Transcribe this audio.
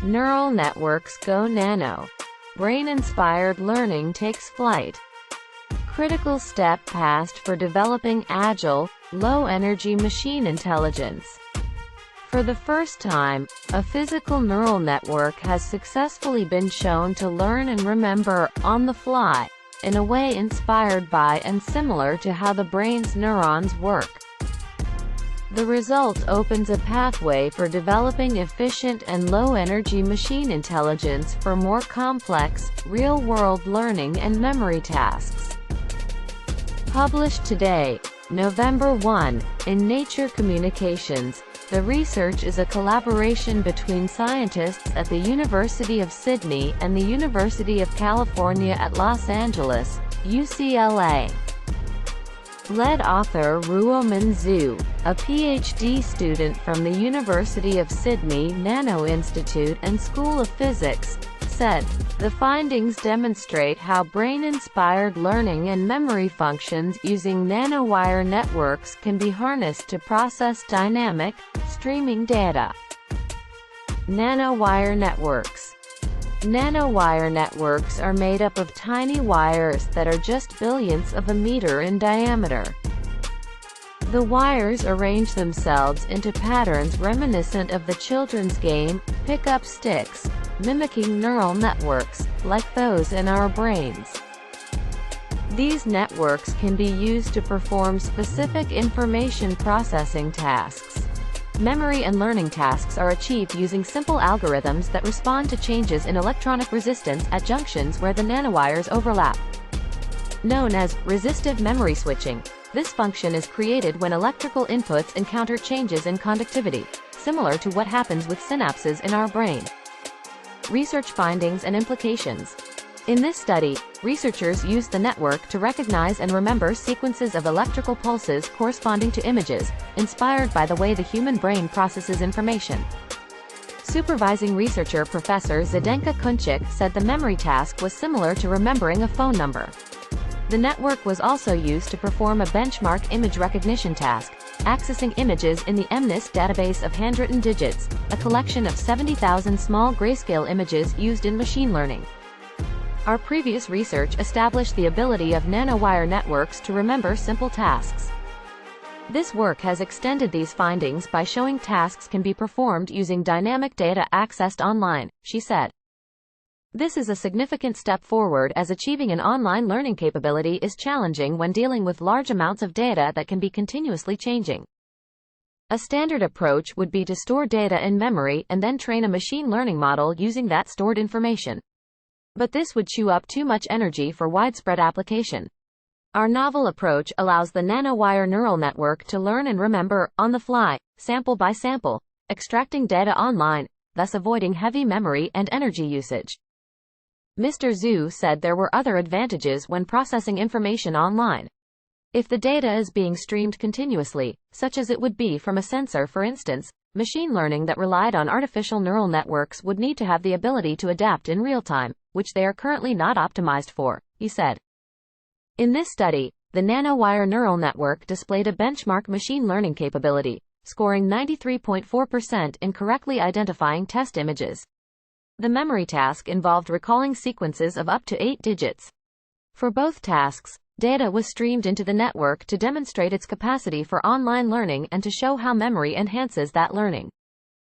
Neural networks go nano. Brain-inspired learning takes flight. Critical step passed for developing agile, low-energy machine intelligence. For the first time, a physical neural network has successfully been shown to learn and remember, on the fly, in a way inspired by and similar to how the brain's neurons work. The result opens a pathway for developing efficient and low-energy machine intelligence for more complex, real-world learning and memory tasks. Published today, November 1, in Nature Communications. The research is a collaboration between scientists at the University of Sydney and the University of California at Los Angeles, UCLA. Lead author Ruomin Zhu, a PhD student from the University of Sydney Nano Institute and School of Physics, said, "The findings demonstrate how brain-inspired learning and memory functions using nanowire networks can be harnessed to process dynamic, streaming data." Nanowire networks. Nanowire networks are made up of tiny wires that are just billionths of a meter in diameter. The wires arrange themselves into patterns reminiscent of the children's game, Pick Up Sticks, mimicking neural networks, like those in our brains. These networks can be used to perform specific information processing tasks. Memory and learning tasks are achieved using simple algorithms that respond to changes in electronic resistance at junctions where the nanowires overlap. Known as resistive memory switching, this function is created when electrical inputs encounter changes in conductivity, similar to what happens with synapses in our brain. Research findings and implications. In this study, researchers used the network to recognize and remember sequences of electrical pulses corresponding to images, inspired by the way the human brain processes information. Supervising researcher Professor Zdenka Kunchik said the memory task was similar to remembering a phone number. The network was also used to perform a benchmark image recognition task, accessing images in the MNIST database of handwritten digits, a collection of 70,000 small grayscale images used in machine learning. Our previous research established the ability of nanowire networks to remember simple tasks. This work has extended these findings by showing tasks can be performed using dynamic data accessed online, she said. This is a significant step forward as achieving an online learning capability is challenging when dealing with large amounts of data that can be continuously changing. A standard approach would be to store data in memory and then train a machine learning model using that stored information. But this would chew up too much energy for widespread application. Our novel approach allows the nanowire neural network to learn and remember, on the fly, sample by sample, extracting data online, thus avoiding heavy memory and energy usage. Mr. Zhu said there were other advantages when processing information online. If the data is being streamed continuously, such as it would be from a sensor for instance, machine learning that relied on artificial neural networks would need to have the ability to adapt in real time, which they are currently not optimized for, he said. In this study, the nanowire neural network displayed a benchmark machine learning capability, scoring 93.4% in correctly identifying test images. The memory task involved recalling sequences of up to 8 digits. For both tasks, data was streamed into the network to demonstrate its capacity for online learning and to show how memory enhances that learning.